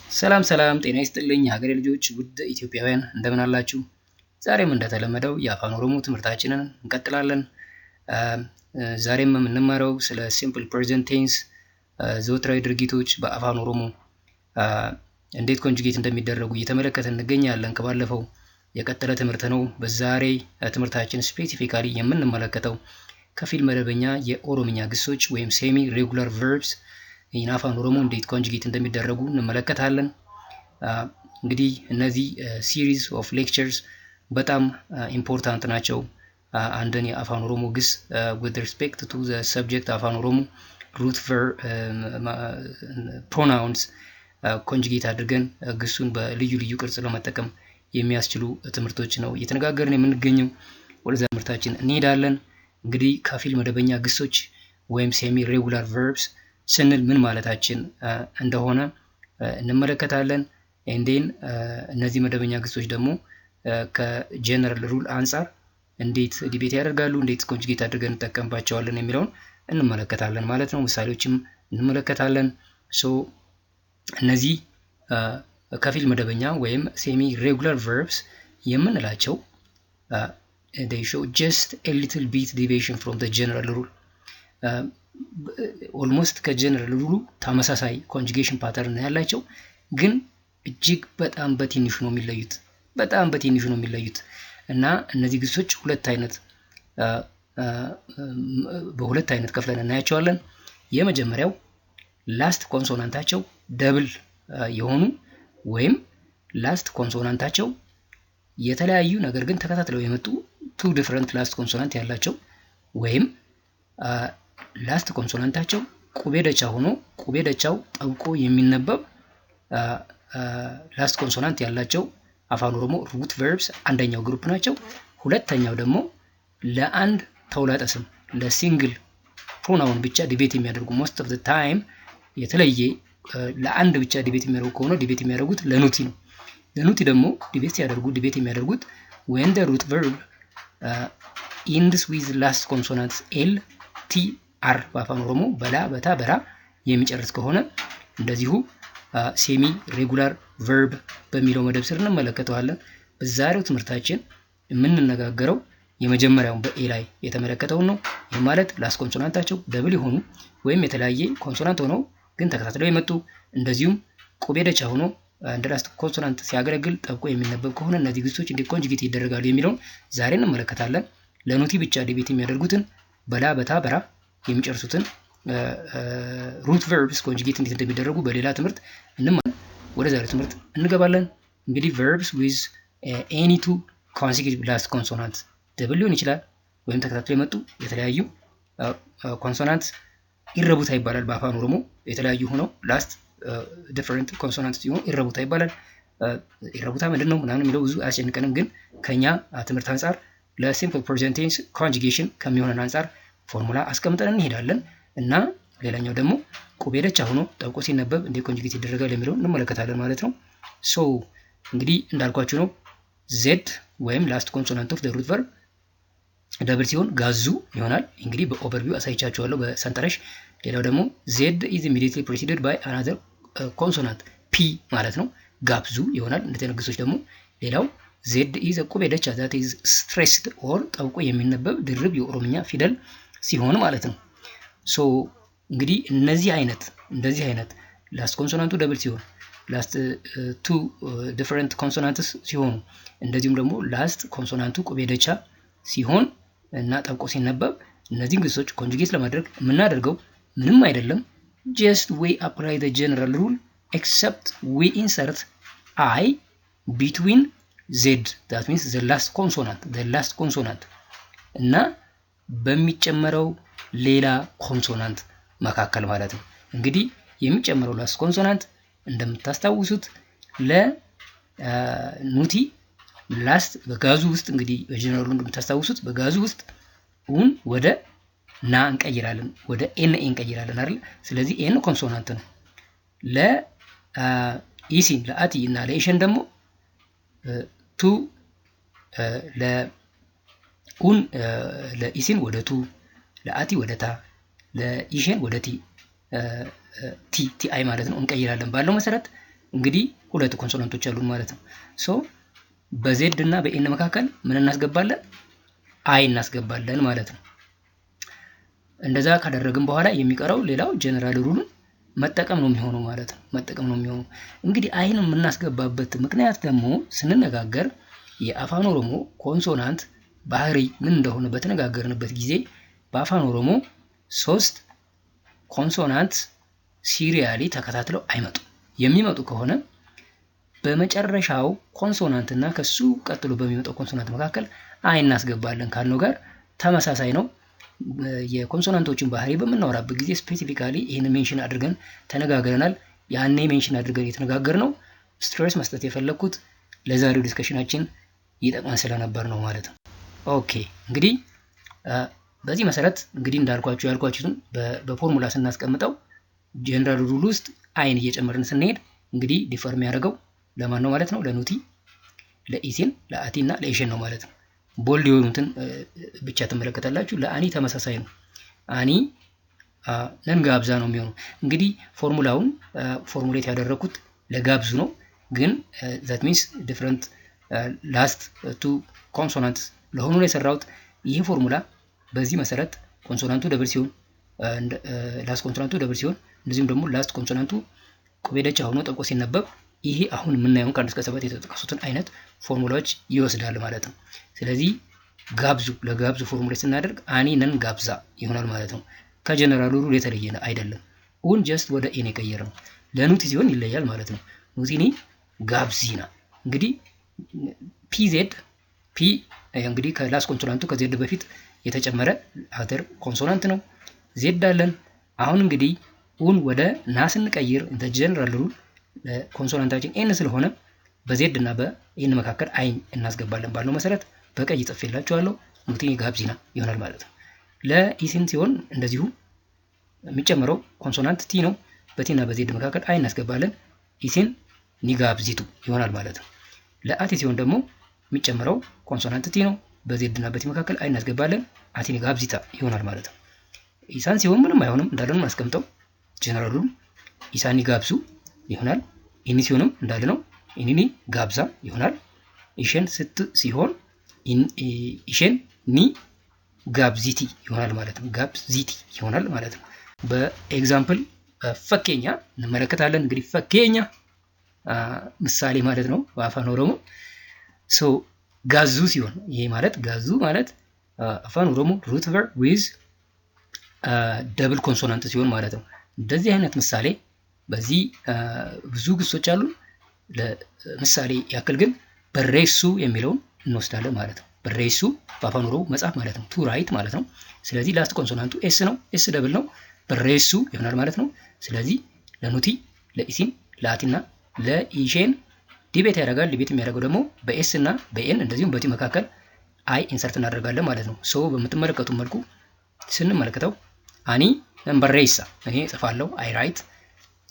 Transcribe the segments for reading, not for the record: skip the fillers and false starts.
ሰላም ጤና ይስጥልኝ ሀገሬ ልጆች ውድ ኢትዮጵያውያን እንደምን አላችሁ? ዛሬም እንደተለመደው የአፋን ኦሮሞ ትምህርታችንን እንቀጥላለን። ዛሬም የምንማረው ስለ ሲምፕል ፕሬዘንት ቴንስ ዘወትራዊ ድርጊቶች በአፋን ኦሮሞ እንዴት ኮንጁጌት እንደሚደረጉ እየተመለከትን እንገኛለን። ከባለፈው የቀጠለ ትምህርት ነው። በዛሬ ትምህርታችን ስፔሲፊካሊ የምንመለከተው ከፊል መደበኛ የኦሮምኛ ግሶች ወይም ሴሚ ሬጉላር ቨርብስ የአፋን ኦሮሞ እንዴት ኮንጁጌት እንደሚደረጉ እንመለከታለን። እንግዲህ እነዚህ ሲሪዝ ኦፍ ሌክቸርስ በጣም ኢምፖርታንት ናቸው። አንድን የአፋን ኦሮሞ ግስ with respect to the subject አፋን ኦሮሞ root verb pronouns ኮንጁጌት አድርገን ግሱን በልዩ ልዩ ቅርጽ ለመጠቀም የሚያስችሉ ትምህርቶች ነው እየተነጋገርን የምንገኘው። ወደዛ ትምህርታችን እንሄዳለን። እንግዲህ ከፊል መደበኛ ግሶች ወይም ሴሚ ሬጉላር ቨርብስ ስንል ምን ማለታችን እንደሆነ እንመለከታለን። ኤንዴን እነዚህ መደበኛ ግሶች ደግሞ ከጀነራል ሩል አንፃር እንዴት ዲቤት ያደርጋሉ፣ እንዴት ኮንጁጌት አድርገን እንጠቀምባቸዋለን የሚለውን እንመለከታለን ማለት ነው። ምሳሌዎችም እንመለከታለን። ሶ እነዚህ ከፊል መደበኛ ወይም ሴሚ ሬጉላር ቨርብስ የምንላቸው they show just a little bit deviation from the general rule ኦልሞስት ከጀነራል ሩሉ ተመሳሳይ ኮንጁጌሽን ፓተርን ያላቸው ግን እጅግ በጣም በትንሹ ነው የሚለዩት እና እነዚህ ግሶች በሁለት አይነት ከፍለን እናያቸዋለን። የመጀመሪያው ላስት ኮንሶናንታቸው ደብል የሆኑ ወይም ላስት ኮንሶናንታቸው የተለያዩ ነገር ግን ተከታትለው የመጡ ቱ ዲፈረንት ላስት ኮንሶናንት ያላቸው ወይም ላስት ኮንሶናንታቸው ቁቤ ደቻ ሆኖ ቁቤ ደቻው ጠብቆ የሚነበብ ላስት ኮንሶናንት ያላቸው አፋን ኦሮሞ ሩት ቨርብስ አንደኛው ግሩፕ ናቸው። ሁለተኛው ደግሞ ለአንድ ተውላጠ ስም ለሲንግል ፕሮናውን ብቻ ዲቤት የሚያደርጉ most of the time የተለየ ለአንድ ብቻ ዲቤት የሚያደርጉ ከሆነ ዲቤት የሚያደርጉት ለኑቲ ነው። ለኑቲ ደግሞ ዲቤት የሚያደርጉት when the root verb ends with last consonants l t r በአፋን ኦሮሞ በላ በታ በራ የሚጨርስ ከሆነ እንደዚሁ ሴሚ ሬጉላር ቨርብ በሚለው መደብ ስር እንመለከተዋለን። በዛሬው ትምህርታችን የምንነጋገረው የመጀመሪያውን በኤ ላይ የተመለከተውን ነው። ይህ ማለት ላስት ኮንሶናንታቸው ደብል የሆኑ ወይም የተለያየ ኮንሶናንት ሆነው ግን ተከታትለው የመጡ እንደዚሁም ቁቤ ደቻ ሆኖ እንደ ላስት ኮንሶናንት ሲያገለግል ጠብቆ የሚነበብ ከሆነ እነዚህ ግሶች እንዴት ኮንጁጌት ይደረጋሉ የሚለውን ዛሬ እንመለከታለን። ለኑቲ ብቻ ዲቤት የሚያደርጉትን በላ በታ በራ የሚጨርሱትን ሩት ቨርብስ ኮንጁጌት እንዴት እንደሚደረጉ በሌላ ትምህርት ወደ ዛሬው ትምህርት እንገባለን። እንግዲህ ቨርብስ ዊዝ ኤኒ ቱ ኮንሲኪዩቲቭ ላስት ኮንሶናንት ደብል ሊሆን ይችላል ወይም ተከታትለው የመጡ የተለያዩ ኮንሶናንት ይረቡታ ይባላል። በአፋን ኦሮሞ የተለያዩ ሆነው ላስት ዲፈረንት ኮንሶናንት ሲሆኑ ይረቡታ ይባላል። ይረቡታ ምንድን ነው ምናምን የሚለው ብዙ አያስጨንቀንም፣ ግን ከኛ ትምህርት አንጻር ለሲምፕል ፕሬዘንት ቴንስ ኮንጁጌሽን ከሚሆነን አንጻር ፎርሙላ አስቀምጠን እንሄዳለን እና ሌላኛው ደግሞ ቁቤ ደቻ ሆኖ ጠብቆ ሲነበብ እንዴት ኮንጁጌት ይደረጋል የሚለውን እንመለከታለን ማለት ነው። ሶ እንግዲህ እንዳልኳችሁ ነው ዜድ ወይም ላስት ኮንሶናንት ኦፍ ዘ ሩት ቨርብ ደብል ሲሆን ጋዙ ይሆናል። እንግዲህ በኦቨርቪው አሳይቻችኋለሁ በሰንጠረዥ። ሌላው ደግሞ ዜድ ኢዝ ኢሚዲየትሊ ፕሪሲድድ ባይ አናዘር ኮንሶናንት ፒ ማለት ነው፣ ጋብዙ ይሆናል። እንደዚህ ግሶች ደግሞ ሌላው ዜድ ኢዝ ቁቤ ደቻ ዛት ኢዝ ስትሬስድ ኦር ጠብቆ የሚነበብ ድርብ የኦሮምኛ ፊደል ሲሆን ማለት ነው። ሶ እንግዲህ እንደዚህ አይነት ላስት ኮንሶናንቱ ደብል ሲሆን ላስት ቱ ዲፈረንት ኮንሶናንትስ ሲሆኑ እንደዚሁም ደግሞ ላስት ኮንሶናንቱ ቁቤ ደቻ ሲሆን እና ጠብቆ ሲነበብ እነዚህን ግሶች ኮንጁጌት ለማድረግ የምናደርገው ምንም አይደለም፣ just we apply the general rule except we insert I between z that means the last consonant እና በሚጨመረው ሌላ ኮንሶናንት መካከል ማለት ነው። እንግዲህ የሚጨመረው ላስት ኮንሶናንት እንደምታስታውሱት ለኑቲ ላስት በጋዙ ውስጥ እንግዲህ በጀነራሉ እንደምታስታውሱት በጋዙ ውስጥ ኡን ወደ ና እንቀይራለን፣ ወደ ኤን እንቀይራለን አይደል? ስለዚህ ኤን ኮንሶናንት ነው። ለኢሲን ለአቲ እና ለኢሽን ደግሞ ቱ ለኡን ለኢሲን ወደ ቱ ለአቲ ወደ ታ ለኢሽን ወደ ቲ ቲአይ ማለት ነው እንቀይራለን ባለው መሰረት እንግዲህ ሁለት ኮንሶናንቶች አሉን ማለት ነው። ሶ በዜድ እና በኤን መካከል ምን እናስገባለን? አይ እናስገባለን ማለት ነው። እንደዛ ካደረግን በኋላ የሚቀረው ሌላው ጀነራል ሩሉን መጠቀም ነው የሚሆነው ማለት ነው። መጠቀም ነው የሚሆነው። እንግዲህ አይን የምናስገባበት ምክንያት ደግሞ ስንነጋገር የአፋን ኦሮሞ ኮንሶናንት ባህሪ ምን እንደሆነ በተነጋገርንበት ጊዜ በአፋን ኦሮሞ 3 ኮንሶናንት ሲሪያሊ ተከታትለው አይመጡም። የሚመጡ ከሆነ በመጨረሻው ኮንሶናንት እና ከሱ ቀጥሎ በሚመጣው ኮንሶናንት መካከል አይ እናስገባለን ካልነው ጋር ተመሳሳይ ነው። የኮንሶናንቶችን ባህሪ በምናወራበት ጊዜ ስፔሲፊካሊ ይህን ሜንሽን አድርገን ተነጋግረናል። ያኔ ሜንሽን አድርገን የተነጋገርነው ስትሬስ መስጠት የፈለኩት ለዛሬው ዲስከሽናችን ይጠቅመን ስለነበር ነው ማለት ነው። ኦኬ እንግዲህ በዚህ መሰረት እንግዲህ ያልኳችሁትን በፎርሙላ ስናስቀምጠው ጀነራል ሩል ውስጥ አይን እየጨመርን ስንሄድ እንግዲህ ዲፈር የሚያደርገው ለማን ነው ማለት ነው? ለኑቲ፣ ለኢሲን፣ ለአቲ እና ለኢሽን ነው ማለት ነው። ቦልድ የሆኑትን ብቻ ትመለከታላችሁ። ለአኒ ተመሳሳይ ነው። አኒ ነን ጋብዛ ነው የሚሆነው። እንግዲህ ፎርሙላውን ፎርሙሌት ያደረኩት ለጋብዙ ነው፣ ግን that means different last two consonants ለሆኑ ነው የሰራሁት። ይህ ፎርሙላ በዚህ መሰረት ኮንሶናንቱ ደብል ሲሆን ላስት ኮንሶናንቱ ደብል ሲሆን እንደዚሁም ደግሞ ላስት ኮንሶናንቱ ቁቤደቻ ሆኖ ጠብቆ ሲነበብ ይሄ አሁን የምናየውን ከ1 እስከ 7 የተጠቀሱትን አይነት ፎርሙላዎች ይወስዳል ማለት ነው። ስለዚህ ጋብዙ ለጋብዙ ፎርሙሌት ስናደርግ አኒ ነን ጋብዛ ይሆናል ማለት ነው። ከጀነራል ሩል የተለየ አይደለም። ኡን ጀስት ወደ ኤን የቀየረ ነው። ለኑቲ ሲሆን ይለያል ማለት ነው። ኑቲኒ ጋብዚና። እንግዲህ ፒዜድ ፒ እንግዲህ ከላስ ኮንሶናንቱ ከዜድ በፊት የተጨመረ አተር ኮንሶናንት ነው። ዜድ አለን። አሁን እንግዲህ ኡን ወደ ና ስንቀይር እንደ ጀነራል ሩል ኮንሶናንታችን ኤን ስለሆነ በዜድ እና በኤን መካከል አይን እናስገባለን ባለው መሰረት በቀይ ጽፌላችኋለሁ። ኑቲኒ ጋብዚና ይሆናል ማለት ነው። ለኢሲን ሲሆን እንደዚሁ የሚጨምረው ኮንሶናንት ቲ ነው። በቲ እና በዜድ መካከል አይን እናስገባለን። ኢሲን ኒጋብዚቱ ይሆናል ማለት ነው። ለአቲ ሲሆን ደግሞ የሚጨምረው ኮንሶናንት ቲ ነው። በዜድ እና በቲ መካከል አይን እናስገባለን። አቲ ኒጋብዚታ ይሆናል ማለት ነው። ኢሳን ሲሆን ምንም አይሆንም እንዳለ ነው እናስቀምጠው። ጀነራሉ ኢሳን ኒጋብዙ ይሆናል። ኢኒ ሲሆንም እንዳለ ነው። ኢኒኒ ጋብዛ ይሆናል። ኢሽን ስት ሲሆን ኢሽን ኒ ጋብዚቲ ይሆናል ማለት ነው። ጋብዚቲ ይሆናል ማለት ነው። በኤግዛምፕል ፈኬኛ እንመለከታለን። እንግዲህ ፈኬኛ ምሳሌ ማለት ነው በአፋን ኦሮሞ። ሶ ጋዙ ሲሆን ይሄ ማለት ጋዙ ማለት አፋን ኦሮሞ ሩት ቨርብ ዊዝ ደብል ኮንሶናንት ሲሆን ማለት ነው። እንደዚህ አይነት ምሳሌ በዚህ ብዙ ግሶች አሉ። ለምሳሌ ያክል ግን በሬሱ የሚለውን እንወስዳለን ማለት ነው። በሬሱ በአፋን ኦሮሞ መጽሐፍ ማለት ነው። ቱ ራይት ማለት ነው። ስለዚህ ላስት ኮንሶናንቱ ኤስ ነው። ኤስ ደብል ነው። በሬሱ ይሆናል ማለት ነው። ስለዚህ ለኑቲ፣ ለኢሲን፣ ለአቲና ለኢሼን ዲቤት ያደርጋል። ዲቤት የሚያደርገው ደግሞ በኤስ እና በኤን እንደዚሁም በቲ መካከል አይ ኢንሰርት እናደርጋለን ማለት ነው። ሶ በምትመለከቱ መልኩ ስንመለከተው አኒ በሬሳ እኔ ጽፋለሁ አይ ራይት።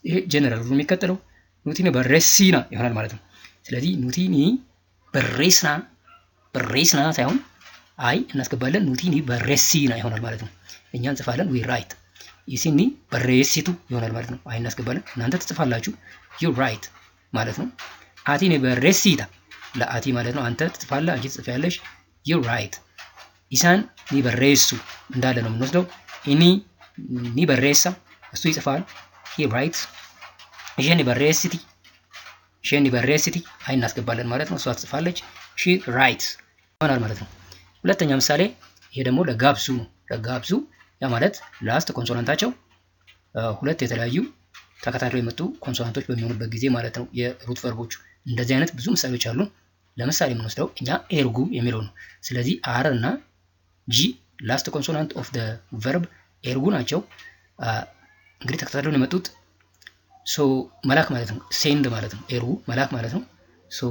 ይሄ ጀነራል ሩል የሚከተለው ኑቲኒ በሬሲና ይሆናል ማለት ነው። ስለዚህ ኑቲኒ በሬስና ሳይሆን አይ እናስገባለን። ኑቲኒ በሬሲና ይሆናል ማለት ነው። እኛ እንጽፋለን ዊ ራይት። ኢሲኒ በሬሲቱ ይሆናል ማለት ነው። አይ እናስገባለን። እናንተ ትጽፋላችሁ ዩ ራይት ማለት ነው። አቲኒ በሬሲታ ለአቲ ማለት ነው። አንተ ትጽፋለህ፣ አንቺ ትጽፊያለሽ ዩ ራይት። ኢሳን ኒ በሬሱ እንዳለ ነው የምንወስደው። ኢኒ ኒ በሬሳ እሱ ይጽፋል ሂ ራይትስ። ኢሼን ኒ በሬሲቲ አይ እናስገባለን ማለት ነው። እሷ ትጽፋለች ሺ ራይትስ ይሆናል ማለት ነው። ሁለተኛ ምሳሌ ይሄ ደግሞ ለጋብዙ ነው። ለጋብዙ ያ ማለት ላስት ኮንሶናንታቸው ሁለት የተለያዩ ተከታትለው የመጡ ኮንሶናንቶች በሚሆኑበት ጊዜ ማለት ነው። የሩት ቨርቦቹ እንደዚህ አይነት ብዙ ምሳሌዎች አሉ። ለምሳሌ የምንወስደው እኛ ኤርጉ የሚለው ነው። ስለዚህ አር እና ጂ ላስት ኮንሶናንት ኦፍ ደ ቨርብ ኤርጉ ናቸው። እንግዲህ ተከታትለው የመጡት ሶ መላክ ማለት ነው። ሴንድ ማለት ነው። ኤርጉ መላክ ማለት ነው። ሶ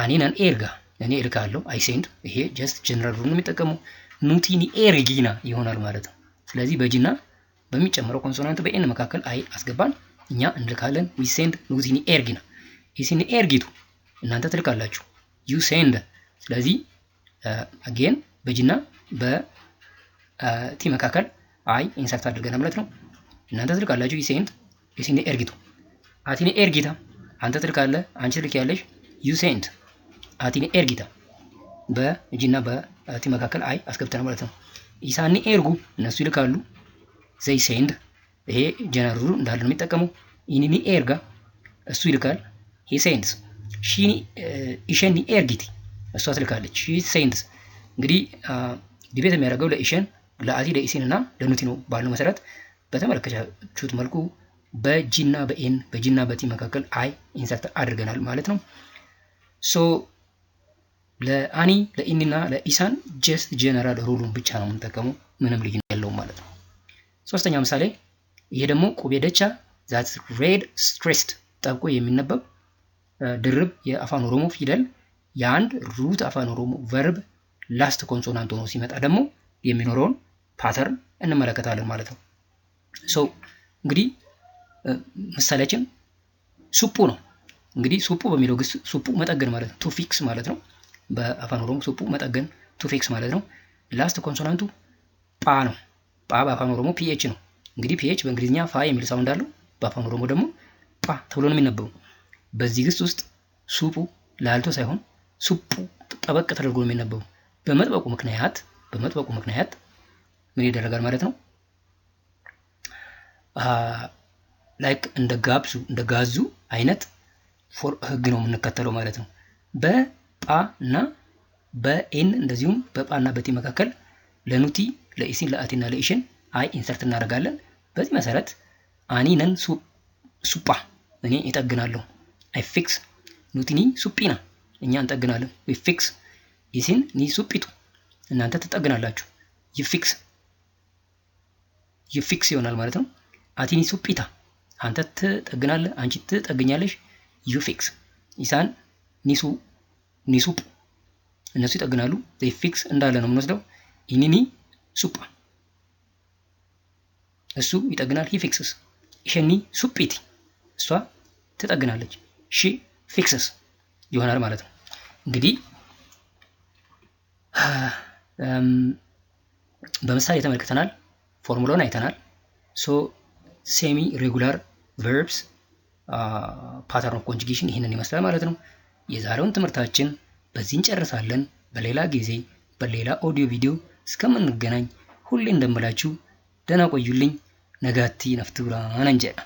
አኒናን ኤርጋ እኔ እልካለሁ አይ ሴንድ። ይሄ ጀስት ጀነራል ሩል ነው የሚጠቀመው። ኑቲኒ ኤርጊና ይሆናል ማለት ነው። ስለዚህ በጂና በሚጨምረው ኮንሶናንት በኤን መካከል አይ አስገባን፣ እኛ እንልካለን ዊ ሴንድ ኑቲኒ ኤርጊና። ኢሲኒ ኤርጊቱ እናንተ ትልካላችሁ ዩ ሴንድ። ስለዚህ አጌን በጂና በቲ መካከል አይ ኢንሰርት አድርገናል ማለት ነው። እናንተ ትልካላችሁ ዩ ሴንድ ኢሲኒ ኤርጊቱ። አቲኒ ኤርጊታ አንተ ትልካለህ፣ አንቺ ትልኪያለሽ። ዩ ሴንድ አቲኒ ኤርጊታ በጂና በቲ መካከል አይ አስገብተናል ማለት ነው። ኢሳኒ ኤርጉ እነሱ ይልካሉ። ዘይ ሴንድ ይሄ ጀነራል ሩል እንዳለ ነው የሚጠቀመው። ኢኒኒ ኤርጋ እሱ ይልካል። ሂ ሴንድስ። ሺኒ ኢሸኒ ኤርጊቲ እሷ ትልካለች። ሺ ሴንድስ። እንግዲህ ዲቤት የሚያደርገው ለኢሸን ለአቲ ለኢሲን እና ለኑቲ ነው ባለው መሰረት በተመለከታችሁት መልኩ በጂና በኤን በጂና በቲ መካከል አይ ኢንሰርት አድርገናል ማለት ነው። ሶ ለአኒ ለኢኒ እና ለኢሳን ጀስት ጀነራል ሩሉን ብቻ ነው የምንጠቀመው፣ ምንም ልዩነት የለውም ማለት ነው። ሶስተኛ ምሳሌ ይሄ ደግሞ ቁቤ ደቻ ዛት ሬድ ስትሬስድ ጠብቆ የሚነበብ ድርብ የአፋን ኦሮሞ ፊደል የአንድ ሩት አፋን ኦሮሞ ቨርብ ላስት ኮንሶናንት ሆኖ ሲመጣ ደግሞ የሚኖረውን ፓተርን እንመለከታለን ማለት ነው። ሶ እንግዲህ ምሳሌያችን ሱፑ ነው። እንግዲህ ሱፑ በሚለው ግስ ሱፑ መጠገን ማለት ነው፣ ቱ ፊክስ ማለት ነው። በአፋን ኦሮሞ ሱፑ መጠገን ቱ ፊክስ ማለት ነው። ላስት ኮንሶናንቱ ጳ ነው። ጳ በአፋን ኦሮሞ ፒኤች ነው። እንግዲህ ፒኤች በእንግሊዝኛ ፋ የሚል ሳውንድ አለው፣ በአፋን ኦሮሞ ደግሞ ጳ ተብሎ ነው የሚነበበው። በዚህ ግስ ውስጥ ሱፑ ላልቶ ሳይሆን ሱፑ ጠበቅ ተደርጎ ነው የሚነበበው። በመጥበቁ ምክንያት ምን ይደረጋል ማለት ነው? ላይክ እንደ ጋዙ አይነት ህግ ነው የምንከተለው ማለት ነው። በጳ እና በኤን እንደዚሁም በጳ እና በቲ መካከል ለኑቲ ለኢሲን ለአቲ እና ለኢሽን አይ ኢንሰርት እናደርጋለን። በዚህ መሰረት አኒ ነን ሱጳ እኔ እጠግናለሁ። አይ ፊክስ ኑቲኒ ሱጲና እኛ እንጠግናለን። ዊ ፊክስ ኢሲን ኒ ሱጲቱ እናንተ ትጠግናላችሁ። ዩ ፊክስ ይሆናል ማለት ነው። አቲኒ ሱጲታ አንተ ትጠግናለህ፣ አንቺ ትጠግኛለሽ። ዩ ፊክስ ኢሳን ኒሱፕ እነሱ ይጠግናሉ። ዘይ ፊክስ እንዳለ ነው የምንወስደው። ኢኒኒ ሱጳ እሱ ይጠግናል። ሂ ፊክስስ። ኢሸኒ ሱጲቲ እሷ ትጠግናለች። ሺ ፊክስስ ይሆናል ማለት ነው። እንግዲህ በምሳሌ ተመልክተናል፣ ፎርሙላውን አይተናል። ሶ ሴሚ ሬጉላር ቨርብስ ፓተርን ኦፍ ኮንጁጌሽን ይህንን ይመስላል ማለት ነው። የዛሬውን ትምህርታችን በዚህ እንጨርሳለን። በሌላ ጊዜ በሌላ ኦዲዮ ቪዲዮ እስከምንገናኝ ሁሌ እንደምላችሁ ደህና ቆዩልኝ። ነጋቲ ነፍቱ ብርሃን እንጀራ